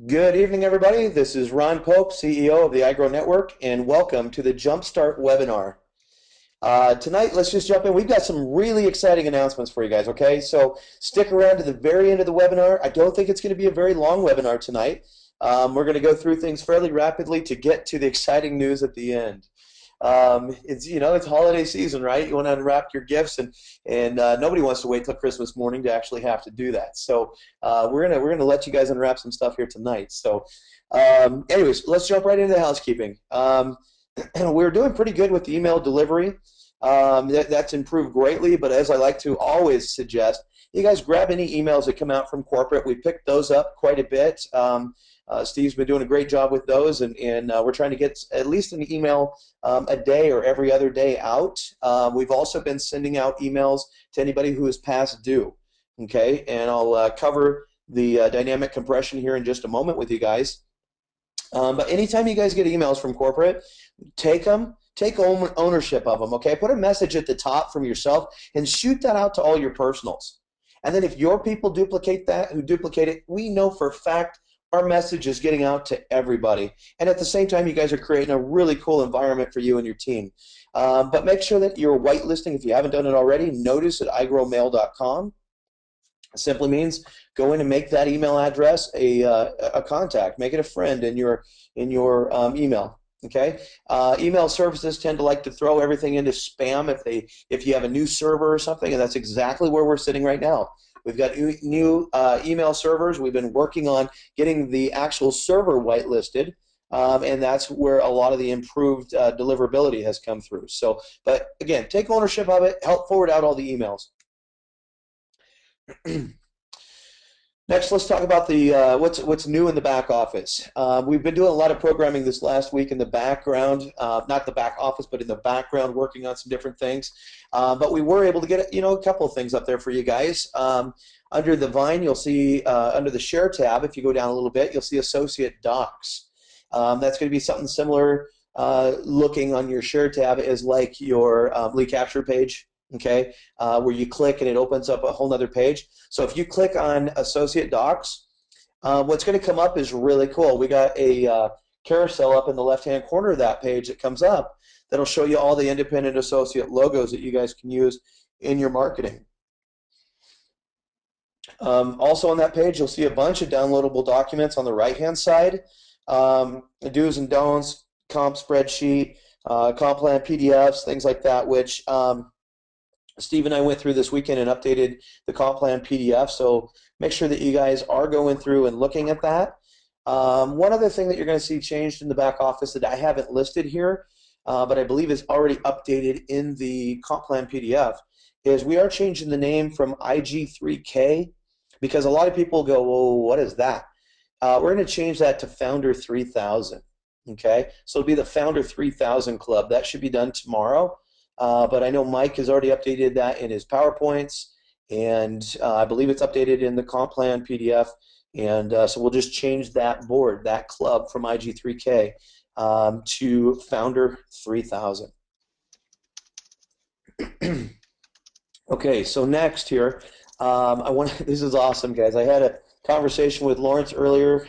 Good evening, everybody. This is Ron Pope, CEO of the iGrow Network, and welcome to the Jumpstart webinar. Tonight, let's just jump in. We've got some really exciting announcements for you guys, okay? So stick around to the very end of the webinar. I don't think it's going to be a very long webinar tonight. We're going to go through things fairly rapidly to get to the exciting news at the end. It's holiday season, right? You want to unwrap your gifts, and nobody wants to wait till Christmas morning to actually have to do that. So we're gonna let you guys unwrap some stuff here tonight. So, anyways, let's jump right into the housekeeping. We're doing pretty good with the email delivery. That's improved greatly, but as I like to always suggest, you guys grab any emails that come out from corporate. We picked those up quite a bit. Steve's been doing a great job with those, and we're trying to get at least an email a day or every other day out. We've also been sending out emails to anybody who is past due. Okay, and I'll cover the dynamic compression here in just a moment with you guys. But anytime you guys get emails from corporate, take them. Take ownership of them, okay? Put a message at the top from yourself and shoot that out to all your personals. And then if your people duplicate that, who duplicate it, we know for a fact our message is getting out to everybody. And at the same time, you guys are creating a really cool environment for you and your team. But make sure that you're whitelisting, if you haven't done it already, notice at igrowmail.com. It simply means go in and make that email address a contact. Make it a friend in your email. Okay, email services tend to like to throw everything into spam if you have a new server or something, and that's exactly where we're sitting right now. We've got new email servers. We've been working on getting the actual server whitelisted, and that's where a lot of the improved deliverability has come through. So, but again, take ownership of it. Help forward out all the emails. Next, let's talk about the what's new in the back office. We've been doing a lot of programming this last week in the background, not the back office, but in the background, working on some different things. But we were able to get a couple of things up there for you guys. Under the Vine, you'll see under the Share tab, if you go down a little bit, you'll see Associate Docs. That's going to be something similar looking on your Share tab as like your lead capture page. Okay, where you click and it opens up a whole other page. So if you click on Associate Docs, what's going to come up is really cool. We got a carousel up in the left-hand corner of that page that comes up that'll show you all the independent associate logos that you guys can use in your marketing. Also on that page, you'll see a bunch of downloadable documents on the right-hand side. The do's and don'ts, comp spreadsheet, comp plan PDFs, things like that, which Steve and I went through this weekend and updated the comp plan PDF, so make sure that you guys are going through and looking at that. One other thing that you're going to see changed in the back office that I haven't listed here, but I believe is already updated in the comp plan PDF, is we are changing the name from IG3K because a lot of people go, well, what is that? We're going to change that to Founder 3000. Okay, so it'll be the Founder 3000 Club. That should be done tomorrow. But I know Mike has already updated that in his PowerPoints, and I believe it's updated in the comp plan PDF, and so we'll just change that board, that club from IG3K to Founder 3000. Okay, so next here, this is awesome, guys. I had a conversation with Lawrence earlier.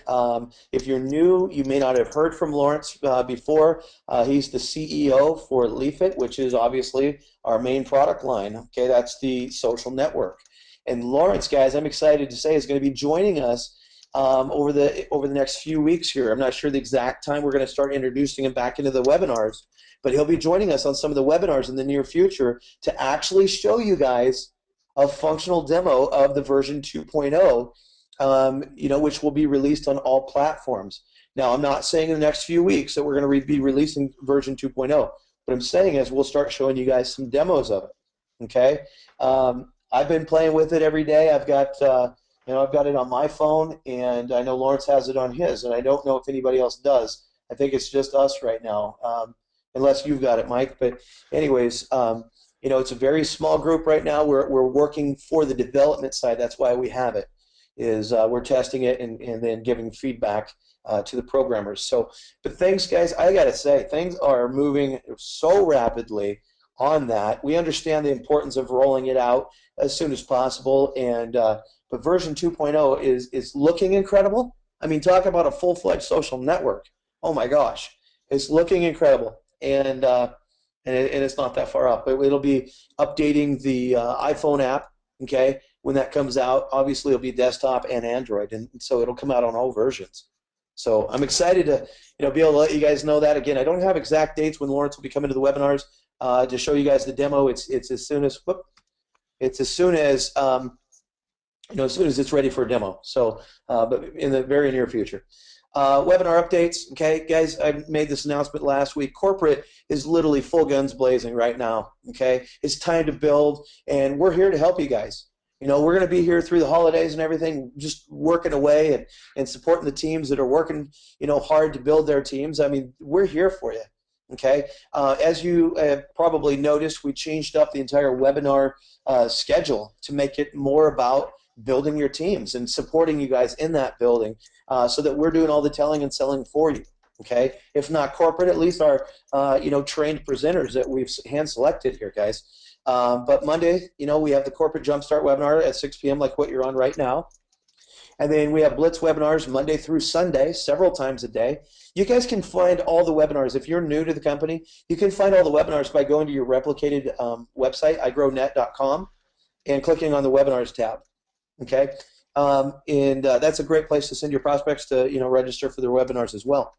If you're new, you may not have heard from Lawrence before. He's the CEO for Leafit, which is obviously our main product line. Okay, that's the social network. And Lawrence, guys, I'm excited to say is going to be joining us over the next few weeks here. I'm not sure the exact time we're going to start introducing him back into the webinars, but he'll be joining us on some of the webinars in the near future to actually show you guys a functional demo of the version 2.0. Which will be released on all platforms. Now, I'm not saying in the next few weeks that we're going to be releasing version 2.0. What I'm saying is we'll start showing you guys some demos of it. Okay, I've been playing with it every day. I've got it on my phone, and I know Lawrence has it on his, and I don't know if anybody else does. I think it's just us right now, unless you've got it, Mike. But anyways, it's a very small group right now. We're working for the development side. That's why we have it. We're testing it and then giving feedback to the programmers. So, but thanks, guys. I got to say, things are moving so rapidly on that. We understand the importance of rolling it out as soon as possible, and but version 2.0 is looking incredible. I mean, talk about a full-fledged social network. Oh my gosh, it's looking incredible, and it's not that far off. But it'll be updating the iPhone app. Okay, when that comes out, obviously it'll be desktop and Android, and so it'll come out on all versions. So I'm excited to be able to let you guys know that. Again, I don't have exact dates when Lawrence will be coming to the webinars to show you guys the demo. It's as soon as it's as soon as as soon as it's ready for a demo. So, but in the very near future. Webinar updates, okay, guys, I made this announcement last week. Corporate is literally full guns blazing right now, okay? It's time to build, and we're here to help you guys. We're going to be here through the holidays and everything, just working away and supporting the teams that are working, hard to build their teams. I mean, we're here for you, okay? As you probably noticed, we changed up the entire webinar schedule to make it more about building your teams and supporting you guys in that building so that we're doing all the telling and selling for you, okay? If not corporate, at least our, trained presenters that we've hand-selected here, guys. But Monday, we have the Corporate Jumpstart webinar at 6 p.m. like what you're on right now. And then we have Blitz webinars Monday through Sunday, several times a day. You guys can find all the webinars. If you're new to the company, you can find all the webinars by going to your replicated website, iGrownet.com, and clicking on the webinars tab. Okay, that's a great place to send your prospects to register for their webinars as well.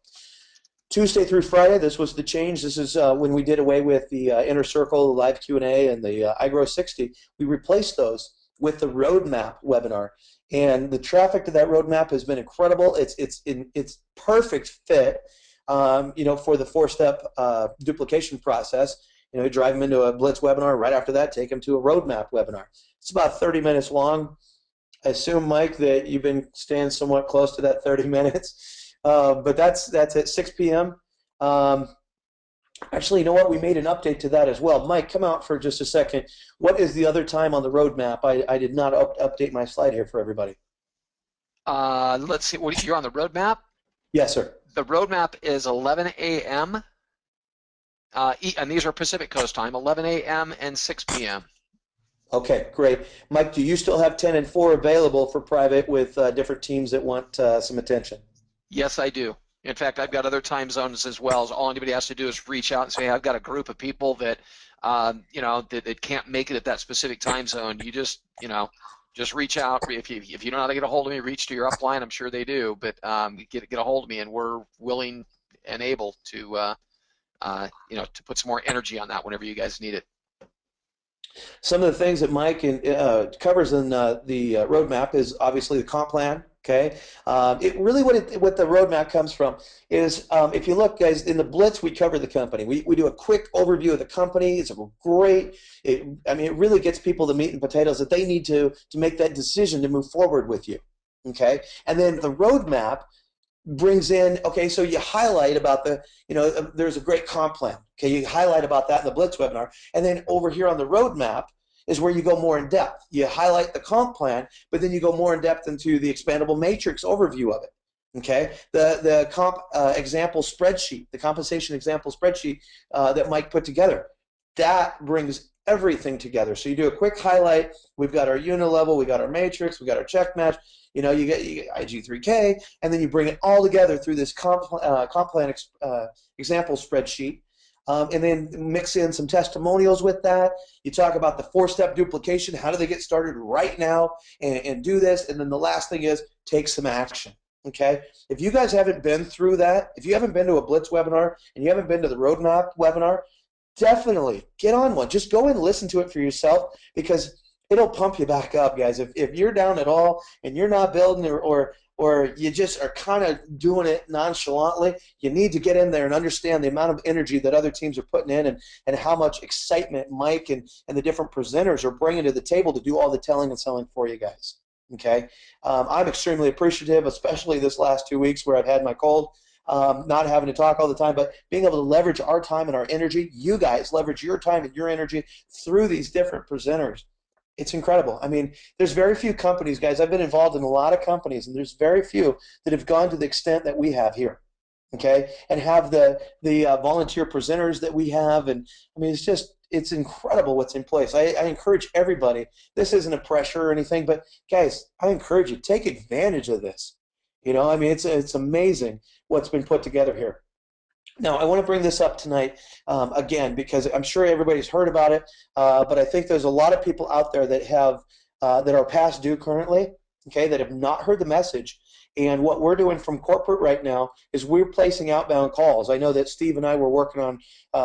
Tuesday through Friday, this was the change. This is when we did away with the Inner Circle, the live Q&A, and the iGrow 60. We replaced those with the roadmap webinar, and the traffic to that roadmap has been incredible. It's perfect fit, for the 4-step duplication process. Drive them into a Blitz webinar. Right after that, take them to a roadmap webinar. It's about 30 minutes long. I assume, Mike, that you've been staying somewhat close to that 30 minutes, but that's at 6 p.m. Actually, you know what? We made an update to that as well. Mike, come out for just a second. What is the other time on the roadmap? I did not update my slide here for everybody. Let's see. You're on the roadmap? Yes, sir. The roadmap is 11 a.m. And these are Pacific Coast time, 11 a.m. and 6 p.m. Okay, great. Mike, do you still have 10 and 4 available for private with different teams that want some attention? Yes, I do. In fact, I've got other time zones as well. So all anybody has to do is reach out and say, hey, I've got a group of people that, that can't make it at that specific time zone. You just reach out. If you don't know how to get a hold of me, reach to your upline. I'm sure they do, but get a hold of me, and we're willing and able to, to put some more energy on that whenever you guys need it. Some of the things that Mike covers in the roadmap is obviously the comp plan. Okay, it really what the roadmap comes from is if you look, guys, in the Blitz we cover the company. We do a quick overview of the company. It's a great. It really gets people the meat and potatoes that they need to make that decision to move forward with you. Okay, and then the roadmap brings in, okay, so you highlight about the, there's a great comp plan. Okay, you highlight about that in the Blitz webinar, and then over here on the roadmap is where you go more in depth. You highlight the comp plan, but then you go more in depth into the expandable matrix overview of it. Okay, the comp example spreadsheet, the compensation example spreadsheet that Mike put together, that brings everything together. So you do a quick highlight. We've got our unit level, we got our matrix, we got our check match. You get IG3K, and then you bring it all together through this comp plan example spreadsheet, and then mix in some testimonials with that. You talk about the 4-step duplication. How do they get started right now and do this? And then the last thing is take some action. Okay, if you guys haven't been through that, if you haven't been to a Blitz webinar and you haven't been to the roadmap webinar, definitely get on one. Just go and listen to it for yourself, because it'll pump you back up, guys. If you're down at all and you're not building or you just are kind of doing it nonchalantly, you need to get in there and understand the amount of energy that other teams are putting in and how much excitement Mike and the different presenters are bringing to the table to do all the telling and selling for you guys. Okay, I'm extremely appreciative, especially this last 2 weeks where I've had my cold. Not having to talk all the time, but being able to leverage our time and our energy. You guys leverage your time and your energy through these different presenters. It's incredible. I mean, there's very few companies, guys. I've been involved in a lot of companies, and there's very few that have gone to the extent that we have here, okay, and have the volunteer presenters that we have. And I mean, it's incredible what's in place. I encourage everybody. This isn't a pressure or anything, but guys, I encourage you, take advantage of this. You know, I mean, it's amazing what's been put together here. Now, I want to bring this up tonight again because I'm sure everybody's heard about it, but I think there's a lot of people out there that have that are past due currently, okay, that have not heard the message. And what we're doing from corporate right now is we're placing outbound calls. I know that Steve and I were working on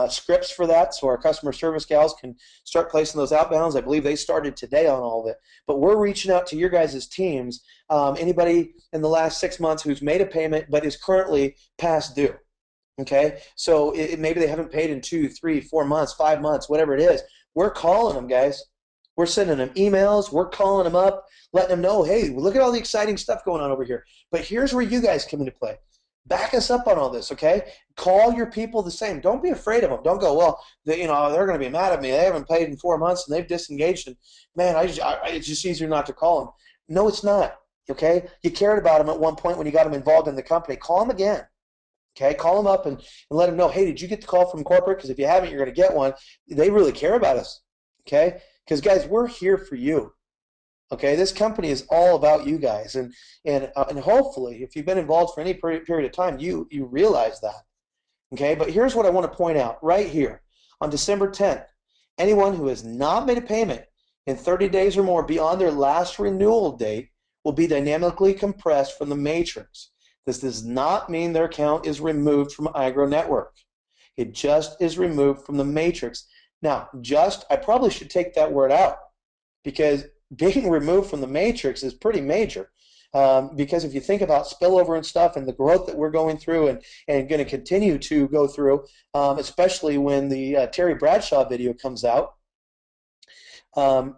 scripts for that, so our customer service gals can start placing those outbounds. I believe they started today on all of it. But we're reaching out to your guys' teams, anybody in the last 6 months who's made a payment but is currently past due. Okay, so maybe they haven't paid in 2, 3, 4 months, 5 months, whatever it is. We're calling them, guys. We're sending them emails. We're calling them up, letting them know, hey, look at all the exciting stuff going on over here. But here's where you guys come into play. Back us up on all this, okay? Call your people the same. Don't be afraid of them. Don't go, well, they're going to be mad at me. They haven't paid in 4 months and they've disengaged. And man, it's just easier not to call them. No, it's not. Okay, you cared about them at one point when you got them involved in the company. Call them again. Okay, call them up and let them know, hey, did you get the call from corporate? Because if you haven't, you're going to get one. They really care about us, okay? Because, guys, we're here for you, okay? This company is all about you guys. And hopefully, if you've been involved for any period of time, you realize that, okay? But here's what I want to point out right here. On December 10th, anyone who has not made a payment in 30 days or more beyond their last renewal date will be dynamically compressed from the matrix. This does not mean their account is removed from iGrow Network. It just is removed from the matrix. Now, I probably should take that word out because being removed from the matrix is pretty major. Because if you think about spillover and stuff and the growth that we're going through and going to continue to go through, especially when the Terry Bradshaw video comes out,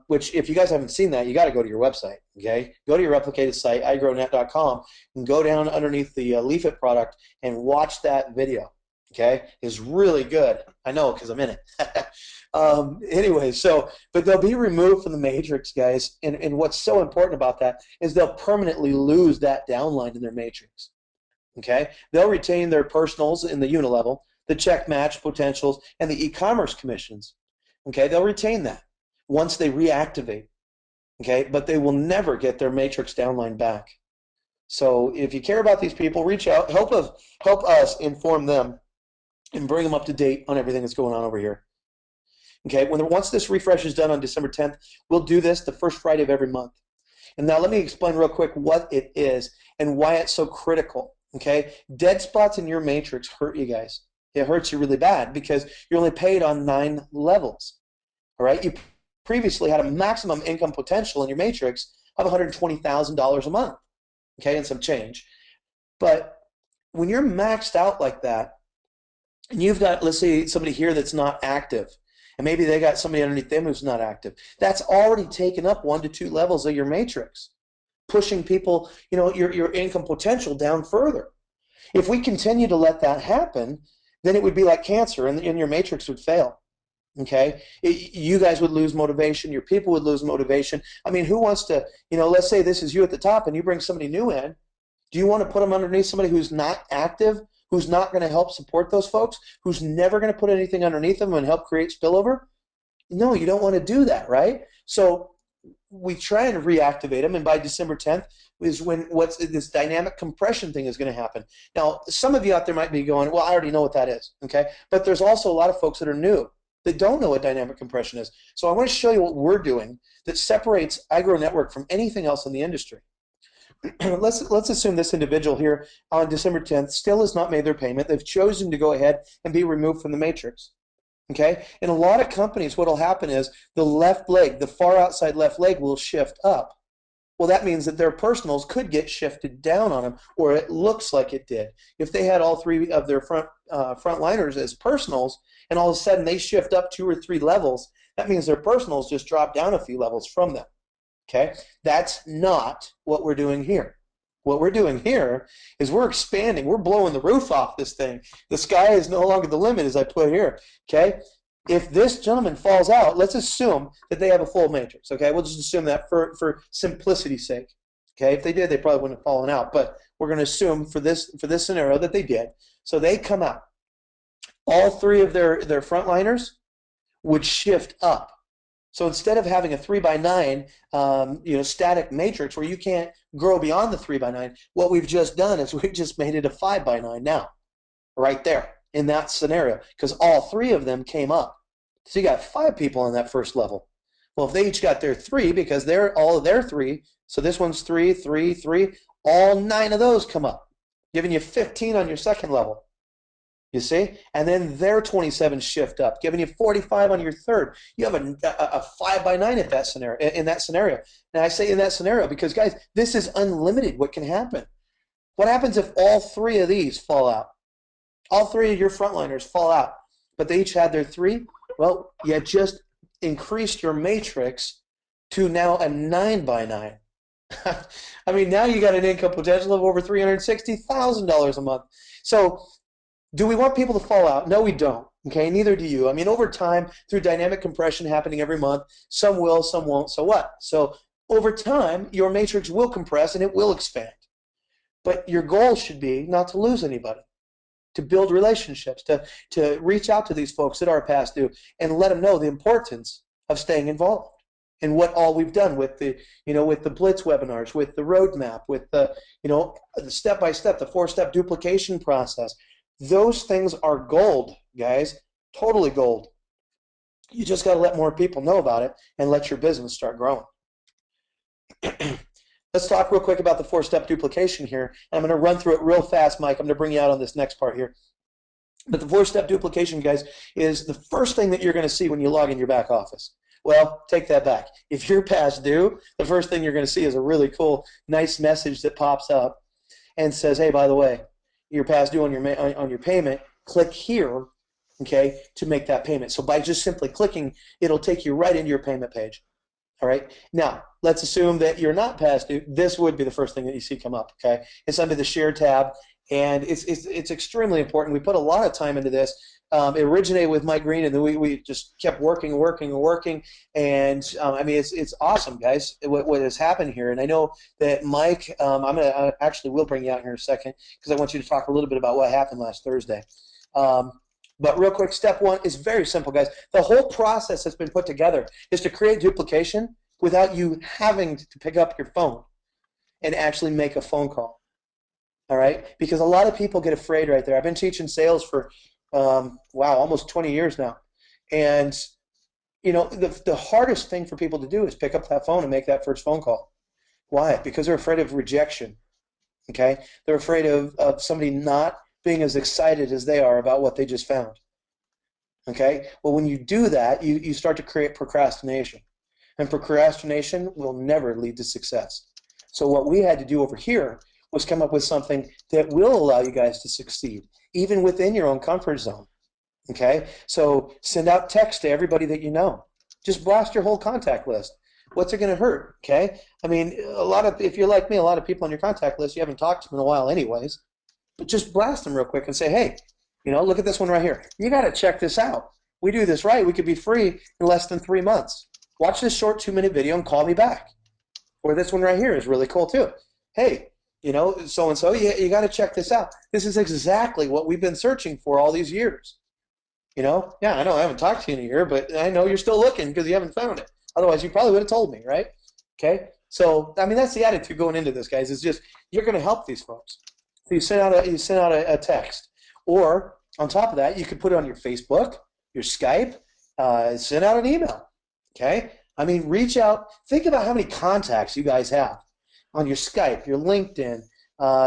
which if you guys haven't seen that, you got to go to your website, okay? Go to your replicated site, iGrownet.com, and go down underneath the leafit product and watch that video, okay? It's really good. I know because I'm in it. Anyway, but they'll be removed from the matrix, guys, and what's so important about that is they'll permanently lose that downline in their matrix, okay? They'll retain their personals in the unilevel, the check match potentials, and the e-commerce commissions, okay? They'll retain that once they reactivate, okay? But they will never get their matrix downline back. So if you care about these people, reach out, help us inform them and bring them up to date on everything that's going on over here. Okay, once this refresh is done on December 10th, we'll do this the first Friday of every month. And now let me explain real quick what it is and why it's so critical, okay? Dead spots in your matrix hurt you guys. It hurts you really bad because you're only paid on 9 levels, all right? You previously had a maximum income potential in your matrix of $120,000 a month, okay, and some change. But when you're maxed out like that, and you've got, let's say, somebody here that's not active, and maybe they got somebody underneath them who's not active, that's already taken up 1 to 2 levels of your matrix, pushing people, your income potential down further. If we continue to let that happen, then it would be like cancer, and your matrix would fail. Okay, you guys would lose motivation. Your people would lose motivation. I mean, who wants to, let's say this is you at the top and you bring somebody new in. Do you want to put them underneath somebody who's not active, who's not going to help support those folks, who's never going to put anything underneath them and help create spillover? No, you don't want to do that, right? So we try and reactivate them, and by December 10th is when this dynamic compression thing is going to happen. Now, some of you out there might be going, well, I already know what that is, okay? But there's also a lot of folks that are new that don't know what dynamic compression is. So I want to show you what we're doing that separates iGrow Network from anything else in the industry. Let's assume this individual here on December 10th still has not made their payment. They've chosen to go ahead and be removed from the matrix. Okay? In a lot of companies, what will happen is the left leg, the far outside left leg, will shift up. Well, that means that their personals could get shifted down on them, or it looks like it did. If they had all 3 of their frontliners as personals, and all of a sudden they shift up 2 or 3 levels, that means their personals just drop down a few levels from them. Okay? That's not what we're doing here. What we're doing here is we're expanding. We're blowing the roof off this thing. The sky is no longer the limit, as I put here. Okay? If this gentleman falls out, let's assume that they have a full matrix. Okay? We'll just assume that for simplicity's sake. Okay? If they did, they probably wouldn't have fallen out. But we're going to assume for this scenario that they did. So they come out. All 3 of their frontliners would shift up. So instead of having a 3 by 9, static matrix where you can't grow beyond the 3 by 9, what we've just done is we've just made it a 5 by 9 now, right there in that scenario, because all three of them came up. So you got 5 people on that first level. Well, if they each got their 3, because they're all of their 3, so this one's 3, 3, 3, all 9 of those come up, giving you 15 on your second level. You see? And then their 27 shift up, giving you 45 on your third. You have a 5 by 9 at that scenario, in that scenario. Now, I say in that scenario because, guys, this is unlimited what can happen. What happens if all 3 of these fall out? All 3 of your frontliners fall out, but they each had their 3? Well, you just increased your matrix to now a 9 by 9. I mean, now you got an income potential of over $360,000 a month. So, do we want people to fall out? No, we don't. Okay, neither do you. I mean, over time, through dynamic compression happening every month, some will, some won't. So what? So over time, your matrix will compress and it will expand. But your goal should be not to lose anybody, to build relationships, to reach out to these folks that are past due and let them know the importance of staying involved and what all we've done with the, with the Blitz webinars, with the roadmap, with the, the step-by-step, the 4-step duplication process. Those things are gold, guys, totally gold. You just got to let more people know about it and let your business start growing. Let's talk real quick about the 4-step duplication here. I'm going to run through it real fast, Mike. I'm going to bring you out on this next part here. But the 4-step duplication, guys, is the first thing that you're going to see when you log in your back office. Well, take that back. If you're past due, the first thing you're going to see is a really cool, nice message that pops up and says, hey, by the way, you're past due on your payment, click here, okay, to make that payment. So by just simply clicking, it'll take you right into your payment page. All right. Now, let's assume that you're not past due. This would be the first thing that you see come up, okay? It's under the Share tab, and it's extremely important. We put a lot of time into this. It originated with Mike Green, and then we just kept working, and I mean, it's awesome, guys, what has happened here. And I know that Mike, I actually will bring you out here in a second because I want you to talk a little bit about what happened last Thursday. But real quick, step 1 is very simple, guys. The whole process that's been put together is to create duplication without you having to pick up your phone and actually make a phone call. All right? Because a lot of people get afraid right there. I've been teaching sales for almost 20 years now. And, the hardest thing for people to do is pick up that phone and make that first phone call. Why? Because they're afraid of rejection, okay? They're afraid of somebody not being as excited as they are about what they just found, okay? Well, when you do that, you start to create procrastination. And procrastination will never lead to success. So what we had to do over here was come up with something that will allow you guys to succeed, even within your own comfort zone, okay? So send out text to everybody that you know. Just blast your whole contact list. What's it going to hurt, okay? I mean, if you're like me, a lot of people on your contact list, you haven't talked to them in a while anyways, but just blast them real quick and say, hey, look at this one right here. You got to check this out. We do this right, we could be free in less than 3 months. Watch this short 2-minute video and call me back. Or this one right here is really cool too. Hey, so-and-so, you got to check this out. This is exactly what we've been searching for all these years. Yeah, I know I haven't talked to you in a year, but I know you're still looking because you haven't found it. Otherwise, you probably would have told me, right? Okay? So, I mean, that's the attitude going into this, guys. It's just you're going to help these folks. So you send out a text. Or, on top of that, you could put it on your Facebook, your Skype, send out an email. Okay? I mean, reach out. Think about how many contacts you guys have on your Skype, your LinkedIn,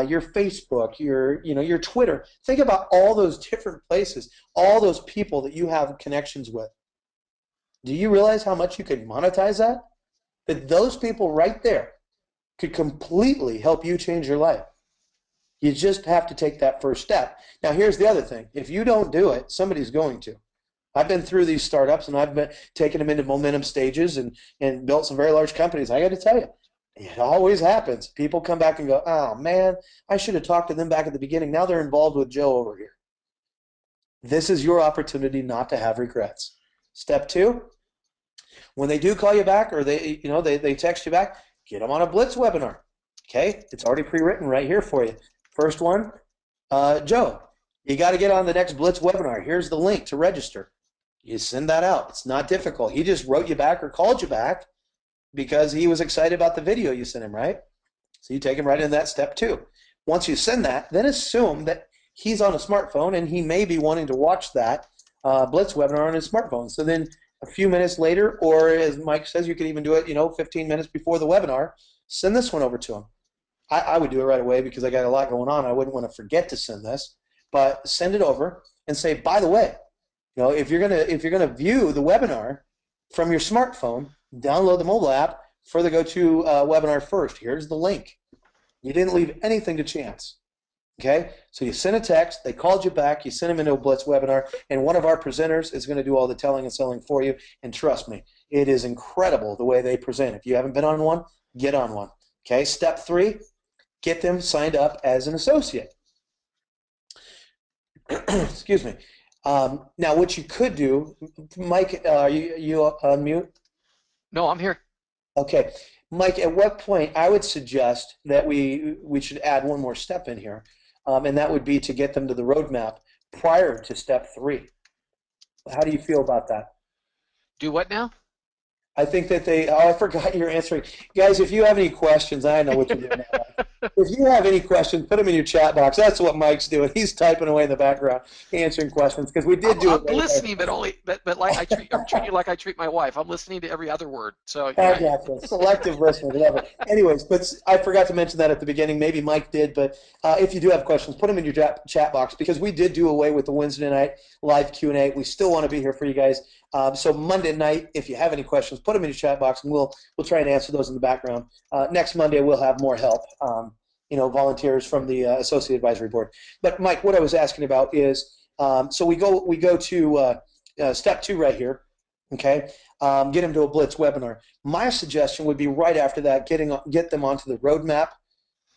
your Facebook, your Twitter. Think about all those different places, all those people that you have connections with. Do you realize how much you could monetize that? That those people right there could completely help you change your life. You just have to take that first step. Now, here's the other thing. If you don't do it, somebody's going to. I've been through these startups, and I've been taking them into momentum stages and built some very large companies. I got to tell you, it always happens. People come back and go, oh, man, I should have talked to them back at the beginning. Now they're involved with Joe over here. This is your opportunity not to have regrets. Step 2, when they do call you back or they text you back, get them on a Blitz webinar. Okay? It's already pre-written right here for you. First one, Joe, you got to get on the next Blitz webinar. Here's the link to register. You send that out. It's not difficult. He just wrote you back or called you back because he was excited about the video you sent him, right? So you take him right into that step two. Once you send that, then assume that he's on a smartphone and he may be wanting to watch that Blitz webinar on his smartphone. So then a few minutes later, or as Mike says, you can even do it, 15 minutes before the webinar, send this one over to him. I would do it right away because I got a lot going on. I wouldn't want to forget to send this, but send it over and say, by the way, if you're gonna view the webinar from your smartphone, download the mobile app for the GoTo webinar first. Here's the link. You didn't leave anything to chance. Okay, so you sent a text, they called you back, you sent them into a Blitz webinar, and one of our presenters is going to do all the telling and selling for you. And trust me, it is incredible the way they present. If you haven't been on one, get on one. Okay, step 3, get them signed up as an associate. Excuse me. Now, what you could do, Mike, you on mute? No, I'm here. Okay, Mike. At what point I would suggest that we should add one more step in here, and that would be to get them to the roadmap prior to step 3. How do you feel about that? Do what now? I think that they. Oh, I forgot you're answering, guys. If you have any questions, I know what you're doing now. If you have any questions, put them in your chat box. That's what Mike's doing. He's typing away in the background, answering questions because we did do it. I'm listening, but like I'm treating you like I treat my wife. I'm listening to every other word. So I gotcha. Selective listening, love it. Anyways, but I forgot to mention that at the beginning. Maybe Mike did, but if you do have questions, put them in your chat box because we did do away with the Wednesday night live Q&A. We still want to be here for you guys. So Monday night, if you have any questions, put them in your chat box, and we'll try and answer those in the background. Next Monday, we'll have more help. Volunteers from the Associate Advisory Board. But Mike, what I was asking about is, so we go to step 2 right here. Okay, get them to a Blitz webinar. My suggestion would be right after that, get them onto the roadmap.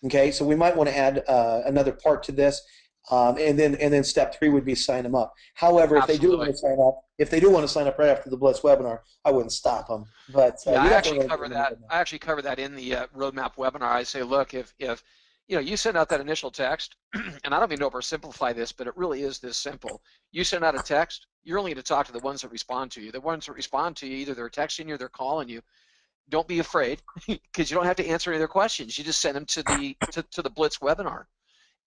Okay, so we might want to add another part to this, and then step 3 would be sign them up. However, if they do want to sign up right after the Blitz webinar, I wouldn't stop them. But I actually cover that. I actually cover that in the roadmap webinar. I say, look, if you send out that initial text, and I don't even know if we're simplify this, but it really is this simple. You send out a text, you're only going to talk to the ones that respond to you. The ones that respond to you, either they're texting you or they're calling you. Don't be afraid because you don't have to answer any of their questions. You just send them to the Blitz webinar.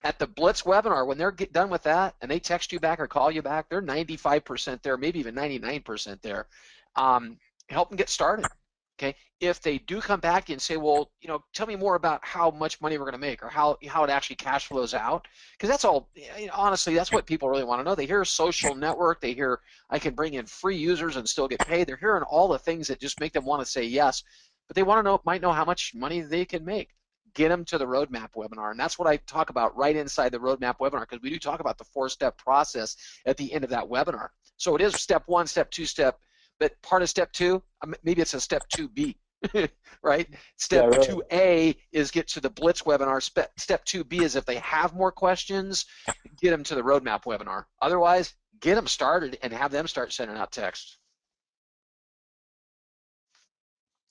At the Blitz webinar, when they're done with that and they text you back or call you back, they're 95% there, maybe even 99% there. Help them get started. Okay, if they do come back and say, well, tell me more about how much money we're going to make or how it actually cash flows out, because that's all, honestly, that's what people really want to know. They hear social network, they hear I can bring in free users and still get paid. They're hearing all the things that just make them want to say yes, but they might know how much money they can make. Get them to the roadmap webinar, and that's what I talk about right inside the roadmap webinar, because we do talk about the 4-step process at the end of that webinar. So it is step 1, step 2, but part of step 2, maybe it's a step 2B, right? Step 2A is get to the Blitz webinar. Step 2B is if they have more questions, get them to the roadmap webinar. Otherwise, get them started and have them start sending out texts.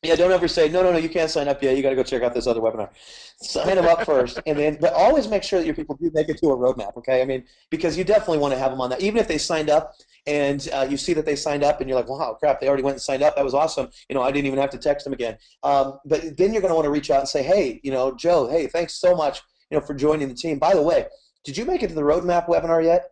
Yeah, don't ever say, no, you can't sign up yet. You got to go check out this other webinar. Sign them up first, but always make sure that your people do make it to a roadmap, okay? I mean, because you definitely want to have them on that. Even if they signed up and you see that they signed up and you're like, wow, crap, they already went and signed up. That was awesome. I didn't even have to text them again. But then you're going to want to reach out and say, hey, Joe, hey, thanks so much, for joining the team. By the way, did you make it to the roadmap webinar yet?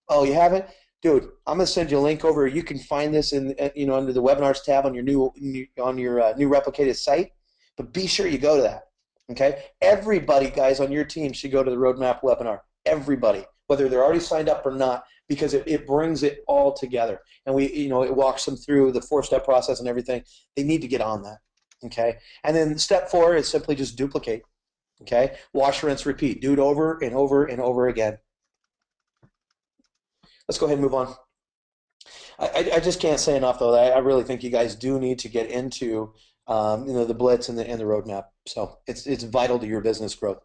Oh, you haven't? Dude, I'm gonna send you a link over. You can find this in under the webinars tab on your new replicated site. But be sure you go to that. Okay, everybody, guys, on your team should go to the roadmap webinar. Everybody, whether they're already signed up or not, because it brings it all together, and it walks them through the 4-step process and everything. They need to get on that. Okay, and then step 4 is simply just duplicate. Okay, wash, rinse, repeat. Do it over and over and over again. Let's go ahead and move on. I just can't say enough, though. I really think you guys do need to get into the Blitz and the roadmap. So it's vital to your business growth.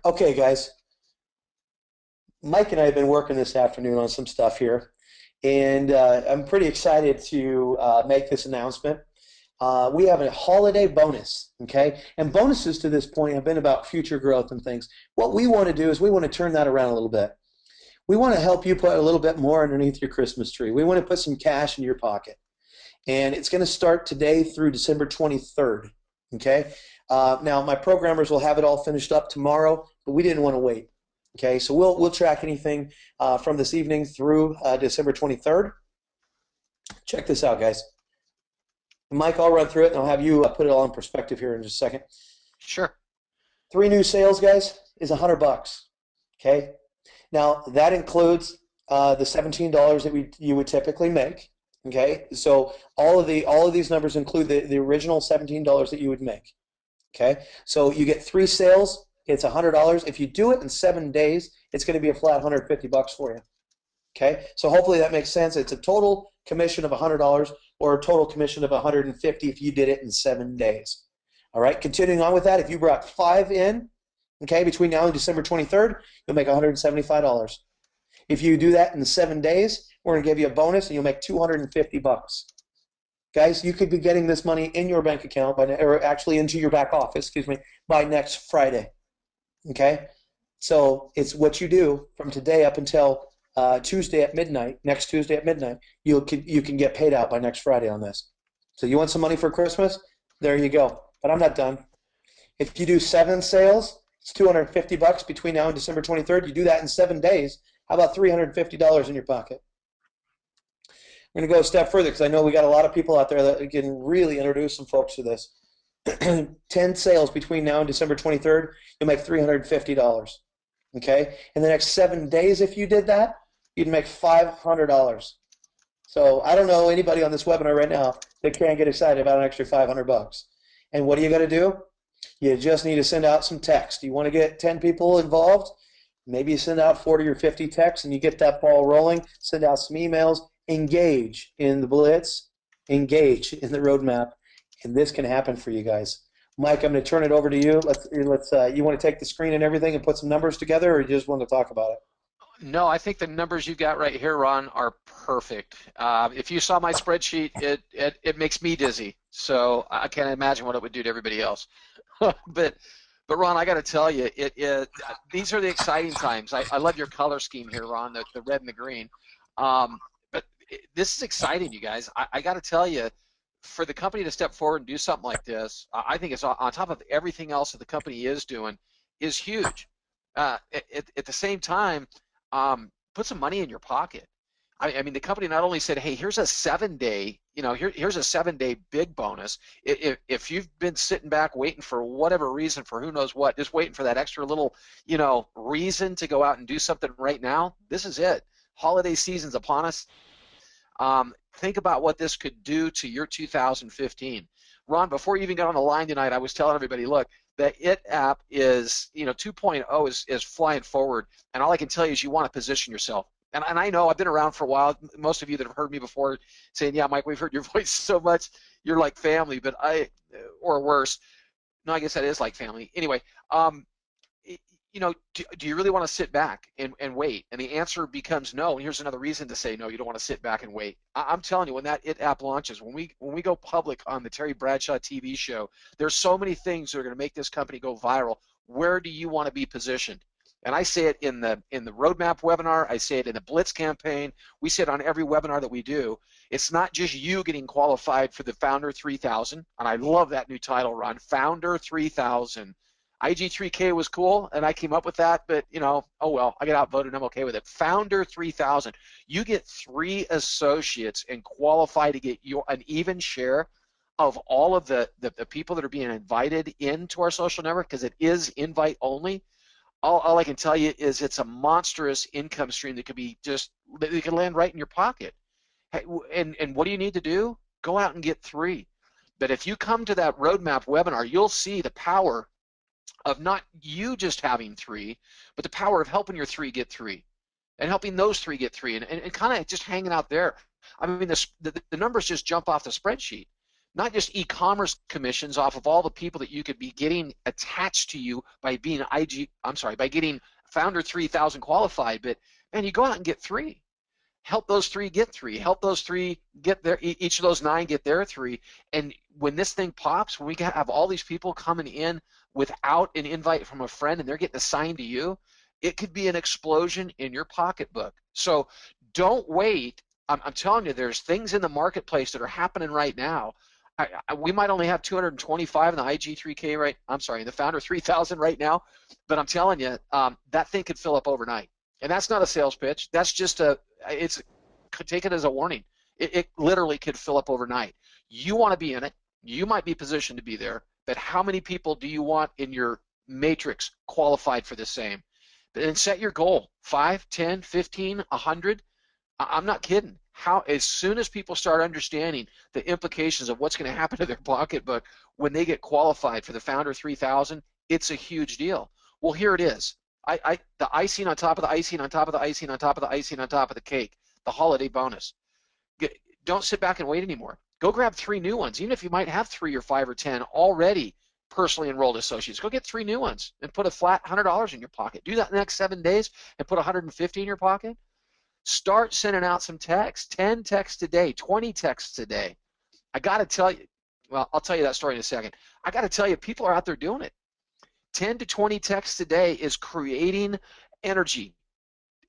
Okay, guys. Mike and I have been working this afternoon on some stuff here, and I'm pretty excited to make this announcement. We have a holiday bonus, okay? And bonuses to this point have been about future growth and things. What we want to do is we want to turn that around a little bit. We want to help you put a little bit more underneath your Christmas tree. We want to put some cash in your pocket. And it's going to start today through December 23rd. Okay. Now my programmers will have it all finished up tomorrow, but we didn't want to wait. Okay, so we'll track anything from this evening through December 23rd. Check this out, guys. Mike, I'll run through it, and I'll have you put it all in perspective here in just a second. Sure. 3 new sales, guys, is $100. Okay. Now that includes the $17 that you would typically make. Okay, so all of these numbers include the original $17 that you would make. Okay, so you get 3 sales. It's $100. If you do it in 7 days, it's going to be a flat $150 for you. Okay, so hopefully that makes sense. It's a total commission of $100 or a total commission of $150 if you did it in 7 days. All right, continuing on with that, if you brought 5 in, okay, between now and December 23rd, you'll make $175. If you do that in 7 days, we're going to give you a bonus and you'll make $250. Guys, you could be getting this money in your bank account, or actually into your back office, excuse me, by next Friday. Okay? So it's what you do from today up until Tuesday at midnight, next Tuesday at midnight, you can get paid out by next Friday on this. So you want some money for Christmas? There you go. But I'm not done. If you do 7 sales, it's $250 between now and December 23rd. You do that in 7 days. How about $350 in your pocket? We're going to go a step further because I know we got a lot of people out there that can really introduce some folks to this. 10 sales between now and December 23rd, you'll make $350. Okay? In the next 7 days, if you did that, you'd make $500. So I don't know anybody on this webinar right now that can't get excited about an extra $500. And what do you got to do? You just need to send out some text. You want to get 10 people involved? Maybe you send out 40 or 50 texts and you get that ball rolling. Send out some emails. Engage in the blitz. Engage in the roadmap. And this can happen for you guys. Mike, I'm going to turn it over to you. You want to take the screen and everything and put some numbers together, or you just want to talk about it? No, I think the numbers you got right here, Ron, are perfect. If you saw my spreadsheet, it makes me dizzy. So I can't imagine what it would do to everybody else. but Ron, I got to tell you, these are the exciting times. I love your color scheme here, Ron, the red and the green. This is exciting, you guys. I got to tell you, for the company to step forward and do something like this, I think it's on top of everything else that the company is doing, is huge. At the same time, put some money in your pocket. I mean, the company not only said, hey, here's a 7-day, here's a 7-day big bonus. If you've been sitting back waiting for whatever reason, for who knows what, just waiting for that extra little, reason to go out and do something right now, this is it. Holiday season's upon us. Think about what this could do to your 2015. Ron, before you even got on the line tonight, I was telling everybody, look, the IT app is, 2.0 is flying forward, and all I can tell you is you want to position yourself. And I know I've been around for a while. Most of you that have heard me before saying, yeah, Mike, we've heard your voice so much, you're like family, but or worse. No, I guess that is like family. Anyway, do you really want to sit back and wait? And the answer becomes no. And here's another reason to say no, you don't want to sit back and wait. I'm telling you, when that IT app launches, when we go public on the Terry Bradshaw TV show, there's so many things that are going to make this company go viral. Where do you want to be positioned? And I say it in the roadmap webinar. I say it in the Blitz campaign. We say it on every webinar that we do. It's not just you getting qualified for the Founder 3000, and I love that new title, Ron, Founder 3000. IG3K was cool, and I came up with that, but, oh well, I got outvoted, and I'm okay with it. Founder 3000. You get 3 associates and qualify to get an even share of all of the people that are being invited into our social network, because it is invite only. All I can tell you is it's a monstrous income stream that could land right in your pocket. And what do you need to do? Go out and get 3. But if you come to that roadmap webinar, you'll see the power of not you just having 3, but the power of helping your 3 get 3, and helping those 3 get 3, and kind of just hanging out there. I mean, the numbers just jump off the spreadsheet. Not just e-commerce commissions off of all the people that you could be getting attached to you by being by getting Founder 3000 qualified, but man, you go out and get 3. Help those 3 get 3. Help those 3 get their, each of those 9 get their 3. And when this thing pops, when we have all these people coming in without an invite from a friend and they're getting assigned to you, it could be an explosion in your pocketbook. So don't wait. I'm telling you, there's things in the marketplace that are happening right now. We might only have 225 in the IG3K in the Founder 3000 right now, but I'm telling you, that thing could fill up overnight. And that's not a sales pitch. That's just take it as a warning. It literally could fill up overnight. You want to be in it. You might be positioned to be there, but how many people do you want in your matrix qualified for the same? And set your goal, 5, 10, 15, 100. I'm not kidding. As soon as people start understanding the implications of what's going to happen to their pocketbook when they get qualified for the Founder 3000, it's a huge deal. Well, here it is. The icing on top of the icing on top of the icing on top of the icing on top of the cake, the holiday bonus. Don't sit back and wait anymore. Go grab 3 new ones, even if you might have 3 or 5 or 10 already personally enrolled associates. Go get 3 new ones and put a flat $100 in your pocket. Do that in the next 7 days and put $150 in your pocket. Start sending out some texts, 10 texts a day, 20 texts a day. I got to tell you, well, I'll tell you that story in a second. I got to tell you, people are out there doing it. 10 to 20 texts a day is creating energy.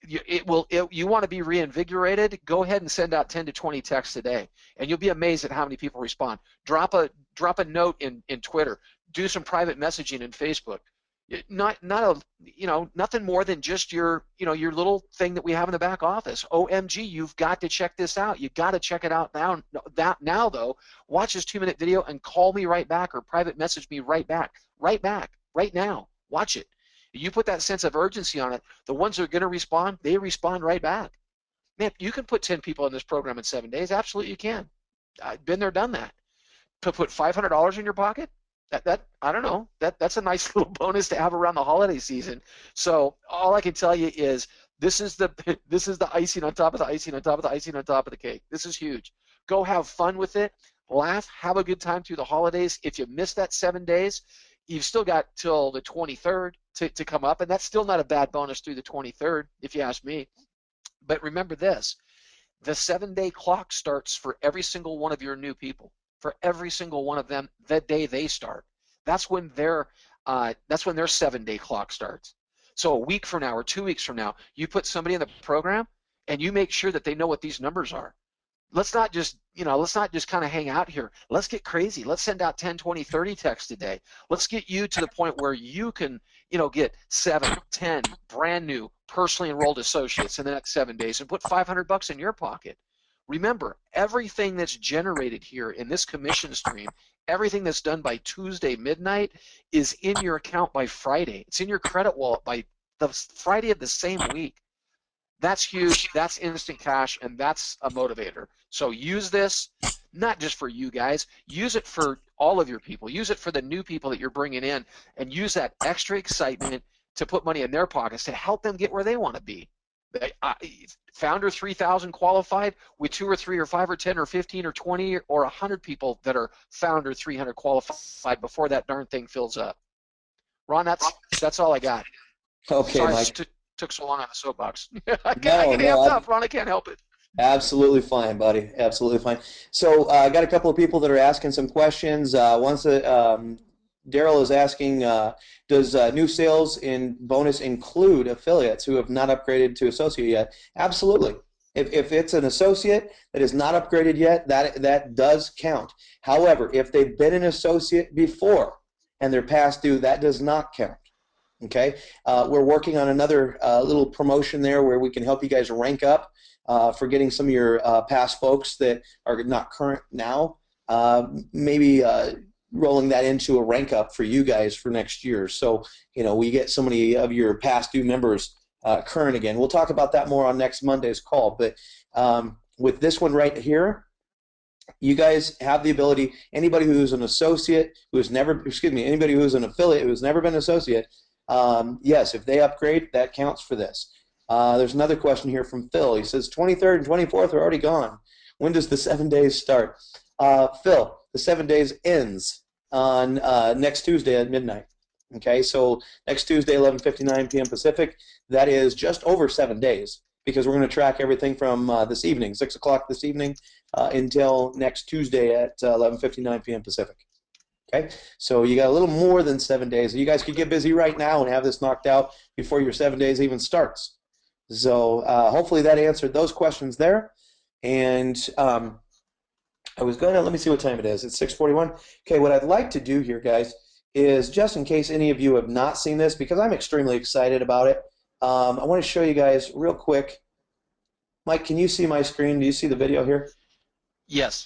You want to be reinvigorated, go ahead and send out 10 to 20 texts a day, and you'll be amazed at how many people respond. Drop a note in Twitter. Do some private messaging in Facebook. Nothing more than just your little thing that we have in the back office. OMG, you've got to check this out. You've got to check it out now though. Watch this 2-minute video and call me right back or private message me right back, right now. Watch it. You put that sense of urgency on it, the ones that are going to respond, they respond right back. Man, you can put 10 people in this program in 7 days. Absolutely you can. I've been there, done that. To put $500 in your pocket, that I don't know, that's a nice little bonus to have around the holiday season. So all I can tell you is this is the icing on top of the icing on top of the icing on top of the cake. This is huge. Go have fun with it. Laugh, have a good time through the holidays. If you miss that 7 days, you've still got till the 23rd to come up, and that's still not a bad bonus through the 23rd, if you ask me. But remember this, the 7-day clock starts for every single one of your new people, for every single one of them the day they start. That's when their 7-day clock starts. So a week from now or 2 weeks from now, you put somebody in the program and you make sure that they know what these numbers are. Let's not just kind of hang out here. Let's get crazy. Let's send out 10, 20, 30 texts a day. Let's get you to the point where you can, get 7, 10 brand new personally enrolled associates in the next 7 days and put $500 in your pocket. Remember, everything that's generated here in this commission stream, everything that's done by Tuesday midnight is in your account by Friday. It's in your credit wallet by the Friday of the same week. That's huge, that's instant cash, and that's a motivator. So use this, not just for you guys, use it for all of your people. Use it for the new people that you're bringing in, and use that extra excitement to put money in their pockets to help them get where they want to be. Founder 3000 qualified with 2 or 3 or 5 or 10 or 15 or 20 or 100 people that are Founder 300 qualified before that darn thing fills up. Ron, that's all I got. Okay, sorry, Mike. Took so long on the soapbox. I get No, amped up, Ron. I can't help it. absolutely fine, buddy. Absolutely fine. So I got a couple of people that are asking some questions. Daryl is asking, does new sales in bonus include affiliates who have not upgraded to associate yet? Absolutely. If it's an associate that is not upgraded yet, that does count. However, if they've been an associate before and they're past due, that does not count. Okay, we're working on another little promotion there where we can help you guys rank up for getting some of your past folks that are not current now. Maybe rolling that into a rank up for you guys for next year. So we get so many of your past due members current again. We'll talk about that more on next Monday's call. But with this one right here, you guys have the ability. Anybody who's an associate anybody who's an affiliate who's never been an associate. Yes, if they upgrade, that counts for this. There's another question here from Phil. He says 23rd and 24th are already gone. When does the 7 days start? Phil, the 7 days ends on next Tuesday at midnight. Okay, so next Tuesday, 11:59 p.m. Pacific. That is just over 7 days because we're going to track everything from this evening, 6 o'clock this evening, until next Tuesday at 11:59 p.m. Pacific. Okay, so you got a little more than 7 days. You guys could get busy right now and have this knocked out before your 7 days even starts. So hopefully that answered those questions there. And I was going to, let me see what time it is. It's 6:41. Okay, what I'd like to do here, guys, is just in case any of you have not seen this, because I'm extremely excited about it, I want to show you guys real quick. Mike, can you see my screen? Do you see the video here? Yes.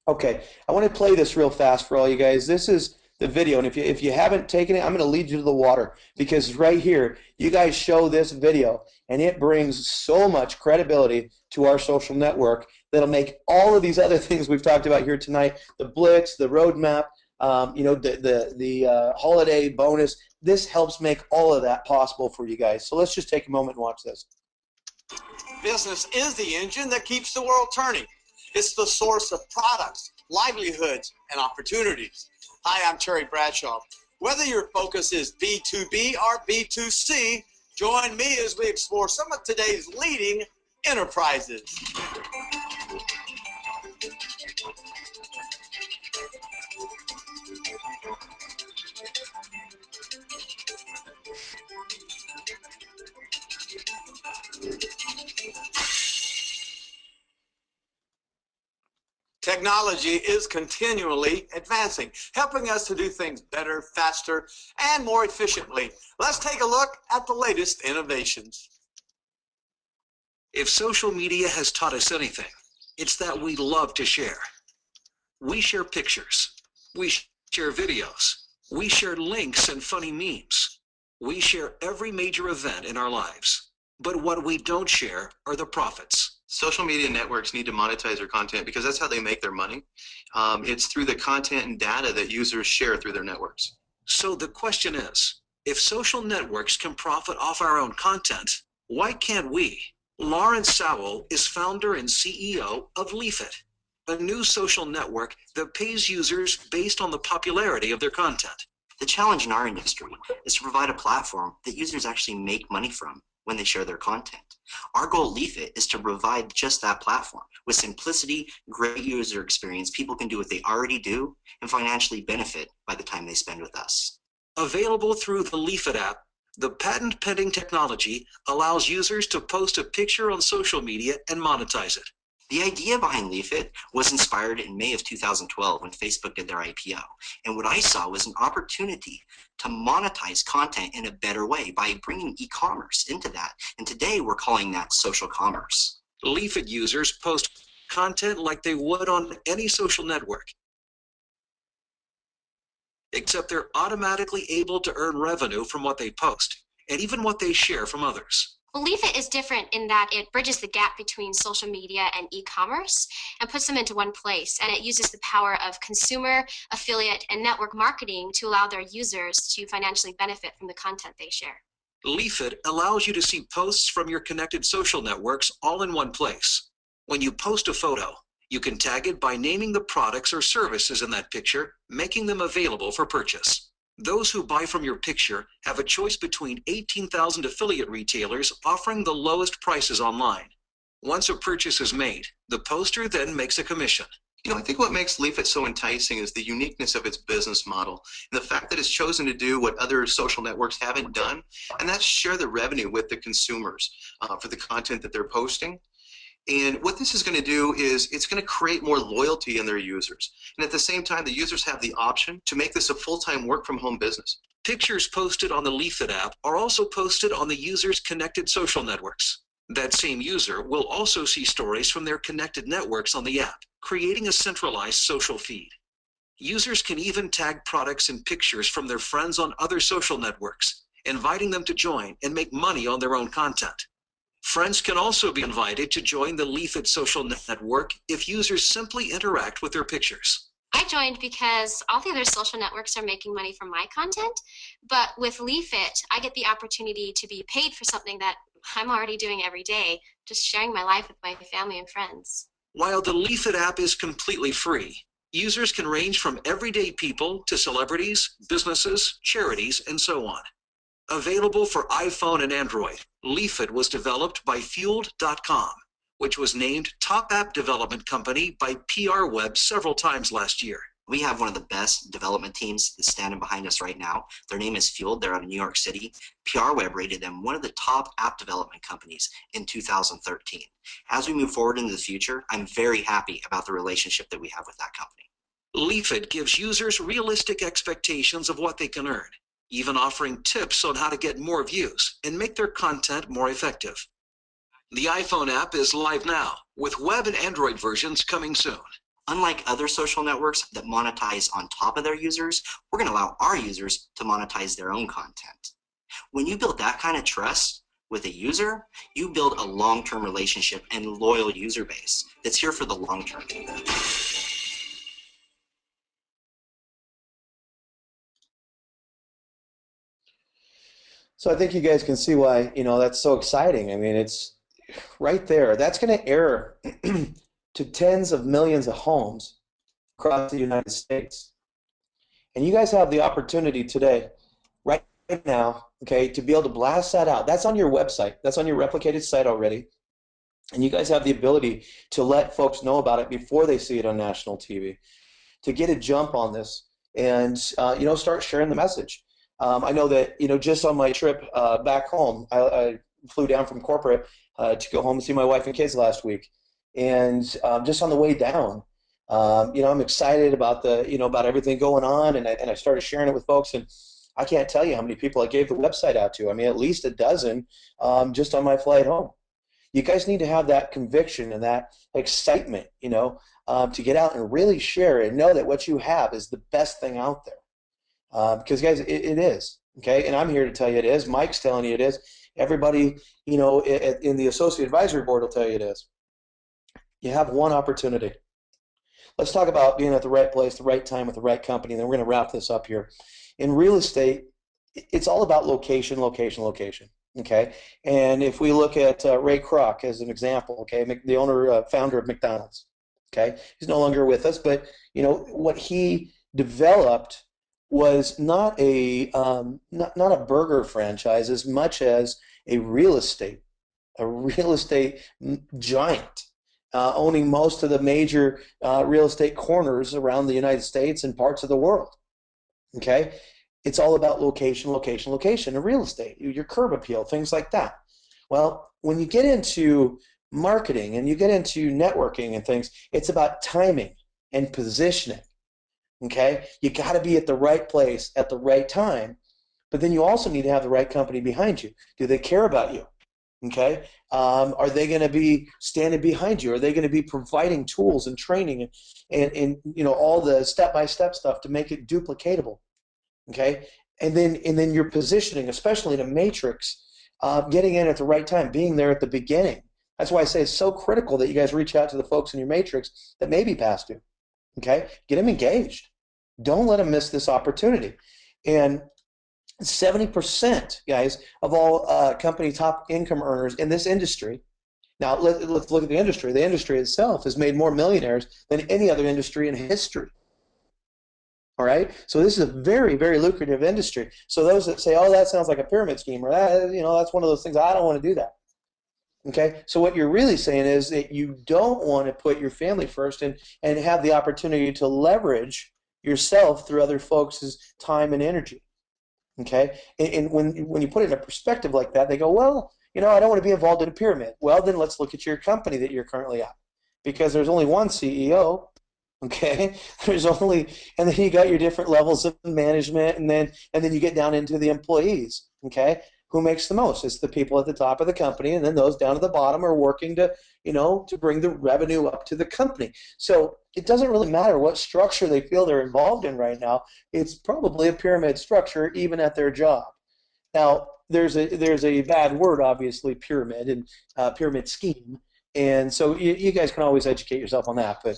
Okay, I want to play this real fast for all you guys. This is the video, and if you haven't taken it, I'm going to lead you to the water because right here, you guys show this video, and it brings so much credibility to our social network that'll make all of these other things we've talked about here tonight, the Blitz, the roadmap, the holiday bonus. This helps make all of that possible for you guys. So let's just take a moment and watch this. Business is the engine that keeps the world turning. It's the source of products, livelihoods, and opportunities. Hi, I'm Terry Bradshaw. Whether your focus is B2B or B2C, join me as we explore some of today's leading enterprises. Technology is continually advancing, helping us to do things better, faster, and more efficiently. Let's take a look at the latest innovations. If social media has taught us anything, it's that we love to share. We share pictures. We share videos. We share links and funny memes. We share every major event in our lives. But what we don't share are the profits. Social media networks need to monetize their content because that's how they make their money. It's through the content and data that users share through their networks. So the question is, if social networks can profit off our own content, why can't we? Lawrence Sowell is founder and CEO of Leafit, a new social network that pays users based on the popularity of their content. The challenge in our industry is to provide a platform that users actually make money from when they share their content. Our goal at Leafit is to provide just that platform with simplicity, great user experience. People can do what they already do and financially benefit by the time they spend with us. Available through the Leafit app, the patent-pending technology allows users to post a picture on social media and monetize it. The idea behind Leafit was inspired in May of 2012 when Facebook did their IPO. And what I saw was an opportunity to monetize content in a better way by bringing e-commerce into that. And today we're calling that social commerce. Leafit users post content like they would on any social network, except they're automatically able to earn revenue from what they post and even what they share from others. Well, Leafit is different in that it bridges the gap between social media and e-commerce and puts them into one place. And it uses the power of consumer, affiliate, and network marketing to allow their users to financially benefit from the content they share. Leafit allows you to see posts from your connected social networks all in one place. When you post a photo, you can tag it by naming the products or services in that picture, making them available for purchase. Those who buy from your picture have a choice between 18,000 affiliate retailers offering the lowest prices online. Once a purchase is made, the poster then makes a commission. I think what makes Leafit so enticing is the uniqueness of its business model and the fact that it's chosen to do what other social networks haven't done, and that's share the revenue with the consumers for the content that they're posting. And what this is going to do is it's going to create more loyalty in their users. And at the same time, the users have the option to make this a full-time work-from-home business. Pictures posted on the Leafit app are also posted on the user's connected social networks. That same user will also see stories from their connected networks on the app, creating a centralized social feed. Users can even tag products and pictures from their friends on other social networks, inviting them to join and make money on their own content. Friends can also be invited to join the Leafit social network if users simply interact with their pictures. I joined because all the other social networks are making money from my content, but with Leafit, I get the opportunity to be paid for something that I'm already doing every day, just sharing my life with my family and friends. While the Leafit app is completely free, users can range from everyday people to celebrities, businesses, charities, and so on. Available for iPhone and Android, Leafit was developed by Fueled.com, which was named Top App Development Company by PR Web several times last year. We have one of the best development teams that's standing behind us right now. Their name is Fueled. They're out of New York City. PR Web rated them one of the top app development companies in 2013. As we move forward into the future, I'm very happy about the relationship that we have with that company. Leafit gives users realistic expectations of what they can earn, even offering tips on how to get more views and make their content more effective. The iPhone app is live now, with web and Android versions coming soon. Unlike other social networks that monetize on top of their users, we're going to allow our users to monetize their own content. When you build that kind of trust with a user, you build a long-term relationship and loyal user base that's here for the long term. So I think you guys can see why, that's so exciting. I mean, it's right there. That's going to air to tens of millions of homes across the United States. And you guys have the opportunity today, right now, okay, to be able to blast that out. That's on your website. That's on your replicated site already. And you guys have the ability to let folks know about it before they see it on national TV, to get a jump on this and, start sharing the message. I know that, just on my trip back home, I flew down from corporate to go home and see my wife and kids last week. And just on the way down, I'm excited about about everything going on, and I started sharing it with folks, and I can't tell you how many people I gave the website out to. I mean, at least a dozen just on my flight home. You guys need to have that conviction and that excitement, to get out and really share and know that what you have is the best thing out there. Because guys, it is, okay, and I'm here to tell you it is. Mike's telling you it is. Everybody, in the associate advisory board will tell you it is. You have one opportunity. Let's talk about being at the right place, the right time, with the right company, and then we're going to wrap this up here. In real estate, it's all about location, location, location. Okay, and if we look at Ray Kroc as an example, okay, the owner, founder of McDonald's. Okay, he's no longer with us, but what he developed was not a not a burger franchise as much as a real estate giant, owning most of the major real estate corners around the United States and parts of the world. Okay, it's all about location, location, location in real estate, your curb appeal, things like that. Well, when you get into marketing and you get into networking and things, it's about timing and positioning. Okay, you got to be at the right place at the right time, but then you also need to have the right company behind you. Do they care about you? Okay, are they going to be standing behind you? Are they going to be providing tools and training and all the step-by-step stuff to make it duplicatable? Okay, and then your positioning, especially in a matrix, getting in at the right time, being there at the beginning. That's why I say it's so critical that you guys reach out to the folks in your matrix that may be past you. Okay, get them engaged. Don't let them miss this opportunity. And 70%, guys, of all company top income earners in this industry. Now let's look at the industry. The industry itself has made more millionaires than any other industry in history. All right, so this is a very, very lucrative industry. So those that say, "Oh, that sounds like a pyramid scheme," or that's one of those things. I don't want to do that. Okay, so what you're really saying is that you don't want to put your family first and have the opportunity to leverage yourself through other folks' time and energy. Okay, and when you put it in a perspective like that, they go, "Well, I don't want to be involved in a pyramid." Well, then let's look at your company that you're currently at, because there's only one CEO. Okay, and then you got your different levels of management, and then you get down into the employees. Okay, who makes the most? It's the people at the top of the company, and then those down at the bottom are working to bring the revenue up to the company. So it doesn't really matter what structure they feel they're involved in right now. It's probably a pyramid structure, even at their job. Now, there's a bad word, obviously, pyramid and pyramid scheme, and so you guys can always educate yourself on that. But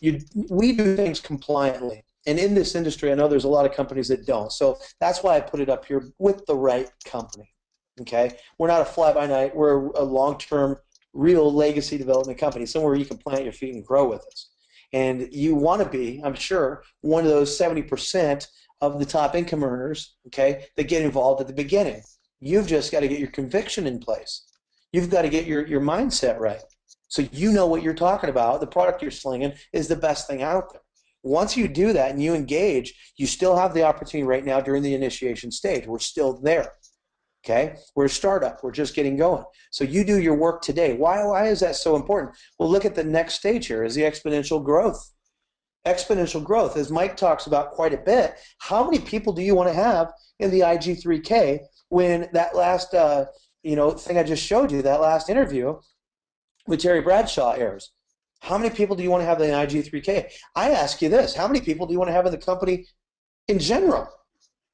we do things compliantly. And in this industry, I know there's a lot of companies that don't. So that's why I put it up here with the right company. Okay? We're not a fly-by-night. We're a long-term, real legacy development company, somewhere you can plant your feet and grow with us. And you want to be, I'm sure, one of those 70% of the top income earners, okay, that get involved at the beginning. You've just got to get your conviction in place. You've got to get your mindset right. So you know what you're talking about. The product you're slinging is the best thing out there. Once you do that and you engage, you still have the opportunity right now during the initiation stage. We're still there. Okay? We're a startup. We're just getting going. So you do your work today. Why is that so important? Well, look at the next stage here is the exponential growth. Exponential growth, as Mike talks about quite a bit. How many people do you want to have in the IG3K when that last thing I just showed you, that last interview with Terry Bradshaw airs? How many people do you want to have in the IG3K? I ask you this, how many people do you want to have in the company in general?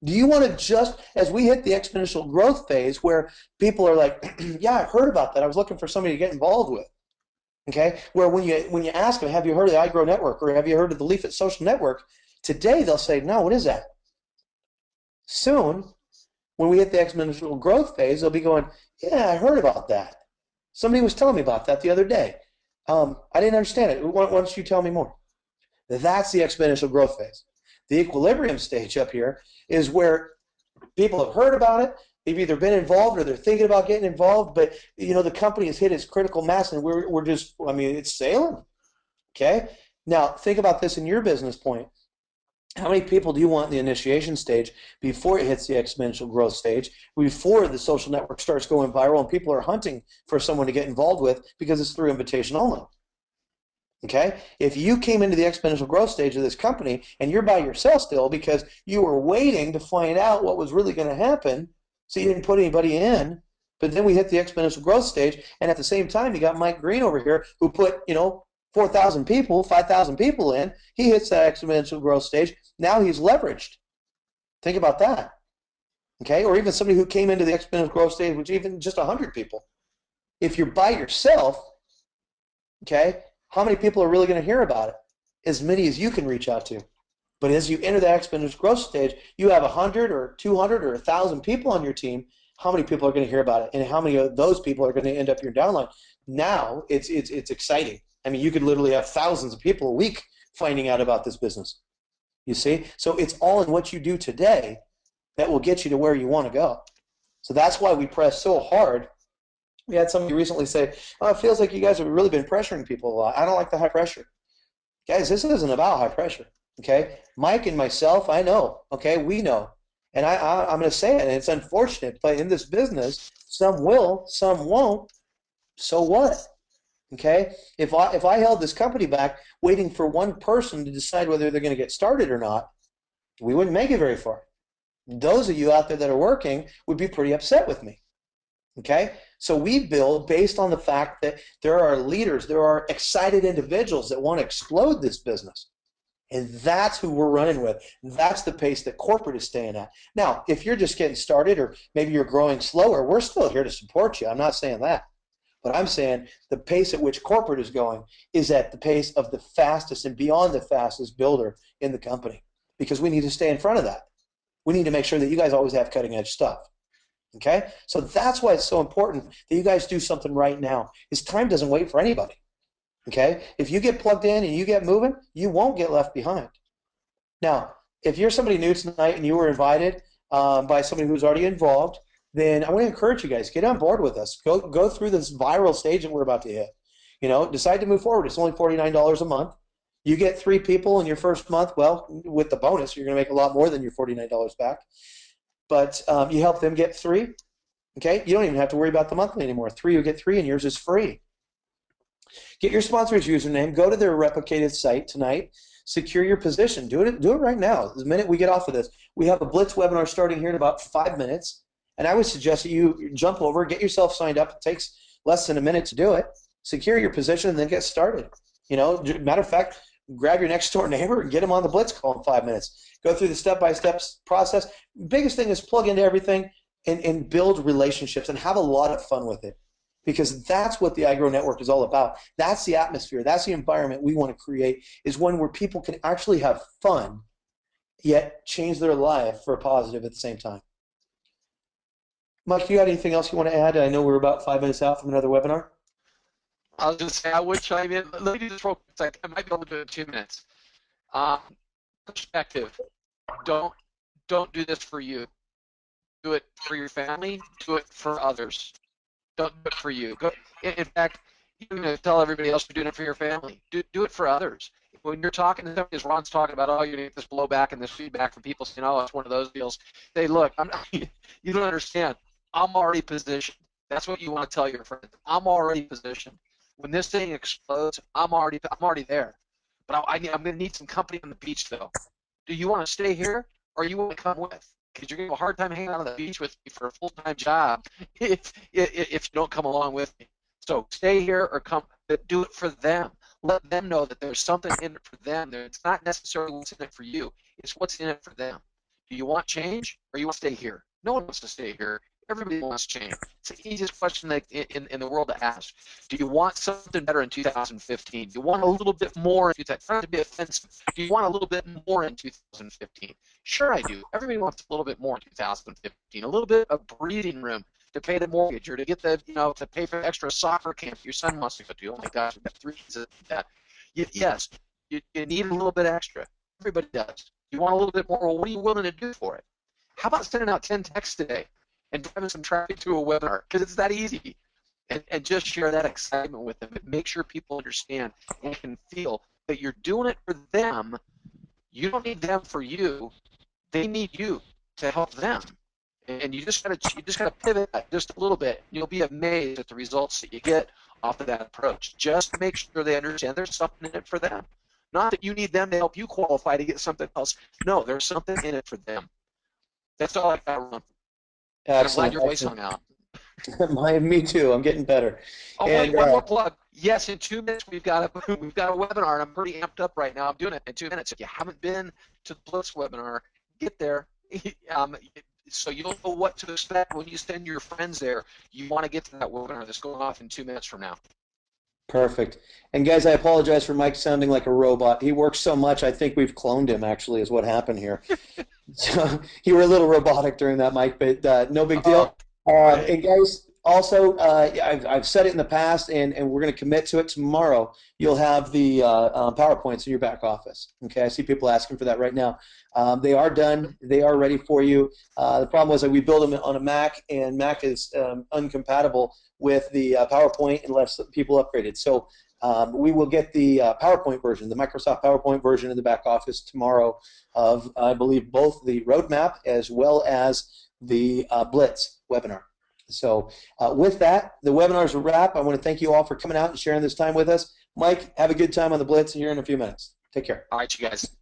Do you want to just, as we hit the exponential growth phase where people are like, yeah, I've heard about that. I was looking for somebody to get involved with. Okay, where when you ask them, have you heard of the iGrow network or have you heard of the Leafit social network? Today they'll say, no, what is that? Soon, when we hit the exponential growth phase, they'll be going, yeah, I heard about that. Somebody was telling me about that the other day. I didn't understand it. Why don't you tell me more? That's the exponential growth phase. The equilibrium stage up here is where people have heard about it. They've either been involved or they're thinking about getting involved, but the company has hit its critical mass and we're just, it's sailing. Okay? Now, think about this in your business point. How many people do you want in the initiation stage before it hits the exponential growth stage, before the social network starts going viral and people are hunting for someone to get involved with because it's through invitation only? Okay? If you came into the exponential growth stage of this company and you're by yourself still because you were waiting to find out what was really going to happen, so you didn't put anybody in, but then we hit the exponential growth stage, and at the same time, you got Mike Green over here who put, 4,000 people, 5,000 people in. He hits that exponential growth stage. Now he's leveraged. Think about that. Okay? Or even somebody who came into the exponential growth stage with even just 100 people. If you're by yourself, okay, how many people are really going to hear about it? As many as you can reach out to. But as you enter the exponential growth stage, you have 100 or 200 or 1,000 people on your team. How many people are going to hear about it? And how many of those people are going to end up your downline? Now it's exciting. You could literally have thousands of people a week finding out about this business. You see? So it's all in what you do today that will get you to where you want to go. So that's why we press so hard. We had somebody recently say, oh, it feels like you guys have really been pressuring people a lot. I don't like the high pressure. Guys, this isn't about high pressure. Okay? Mike and myself, I know. Okay? We know. And I'm going to say it, and it's unfortunate, but in this business, some will, some won't. So what? Okay? If I held this company back waiting for one person to decide whether they're going to get started or not, we wouldn't make it very far. Those of you out there that are working would be pretty upset with me. Okay? So we build based on the fact that there are leaders, there are excited individuals that want to explode this business. And that's who we're running with. That's the pace that corporate is staying at. Now, if you're just getting started or maybe you're growing slower, we're still here to support you. I'm not saying that. But I'm saying the pace at which corporate is going is at the pace of the fastest and beyond the fastest builder in the company, because we need to stay in front of that. We need to make sure that you guys always have cutting edge stuff. Okay? So that's why it's so important that you guys do something right now. Is time doesn't wait for anybody. Okay? If you get plugged in and you get moving, you won't get left behind. Now, if you're somebody new tonight and you were invited by somebody who's already involved, then I want to encourage you guys, get on board with us. Go through this viral stage that we're about to hit. Decide to move forward. It's only $49 a month. You get 3 people in your first month. Well, with the bonus, you're going to make a lot more than your $49 back. But you help them get 3. Okay? You don't even have to worry about the monthly anymore. 3, you get 3, and yours is free. Get your sponsor's username. Go to their replicated site tonight. Secure your position. Do it right now. The minute we get off of this, we have a Blitz webinar starting here in about 5 minutes. And I would suggest that you jump over, get yourself signed up. It takes less than a minute to do it. Secure your position and then get started. Matter of fact, grab your next door neighbor and get them on the Blitz call in 5 minutes. Go through the step-by-step process. Biggest thing is plug into everything and build relationships and have a lot of fun with it, because that's what the iGrow network is all about. That's the atmosphere. That's the environment we want to create, is one where people can actually have fun yet change their life for a positive at the same time. Mike, you got anything else you want to add? I know we're about 5 minutes out from another webinar. I was just saying I would chime in. Let me do this real quick. I might be able to do it in 2 minutes. Perspective. Don't do this for you. Do it for your family. Do it for others. Don't do it for you. In fact, You're going to tell everybody else you're doing it for your family. Do it for others. When you're talking to somebody, as Ron's talking about, oh, you get this blowback and this feedback from people saying, oh, it's one of those deals. Say, look, I'm not, you don't understand. I'm already positioned. That's what you want to tell your friends. I'm already positioned. When this thing explodes, I'm already there. But I'm going to need some company on the beach, though. Do you want to stay here, or you want to come with? Because you're going to have a hard time hanging out on the beach with me for a full-time job if you don't come along with me. So stay here or come, but do it for them. Let them know that there's something in it for them. It's not necessarily what's in it for you. It's what's in it for them. Do you want change, or you want to stay here? No one wants to stay here. Everybody wants change. It's the easiest question in the world to ask. Do you want something better in 2015? Do you want a little bit more in 2015? Not to be offensive. Do you want a little bit more in 2015? Sure, I do. Everybody wants a little bit more in 2015. A little bit of breathing room to pay the mortgage, or to get the, to pay for the extra soccer camp your son wants to go to. Oh my gosh, we've got 3 kids that need that. Yes, you need a little bit extra. Everybody does. You want a little bit more. Well, what are you willing to do for it? How about sending out 10 texts today and driving some traffic to a webinar? Because it's that easy. And just share that excitement with them. And make sure people understand and can feel that you're doing it for them. You don't need them for you. They need you to help them. And you just gotta pivot that just a little bit. You'll be amazed at the results that you get off of that approach. Just make sure they understand there's something in it for them. Not that you need them to help you qualify to get something else. No, there's something in it for them. That's all I got, Ron. And I'm glad Excellent. your voice Excellent. hung out. Me too. I'm getting better. Oh, And wait, one more plug. Yes, in 2 minutes we've got a webinar, and I'm pretty amped up right now. I'm doing it in 2 minutes. If you haven't been to the Blitz webinar, get there. So you'll know what to expect when you send your friends there. You want to get to that webinar that's going off in 2 minutes from now. perfect. And guys, I apologize for Mike sounding like a robot. He works so much, I think we've cloned him, actually, is what happened here. So you were a little robotic during that, Mike, but no big deal. Right. And guys, also, I've said it in the past, and we're going to commit to it tomorrow. You'll have the PowerPoints in your back office. Okay, I see people asking for that right now. They are done. They are ready for you. The problem was that we built them on a Mac, and Mac is uncompatible with the PowerPoint unless people upgraded. So we will get the PowerPoint version, the Microsoft PowerPoint version in the back office tomorrow of, I believe, both the roadmap as well as the Blitz webinar. So with that, the webinar's a wrap. I want to thank you all for coming out and sharing this time with us. Mike, have a good time on the Blitz here in a few minutes. Take care. All right, you guys.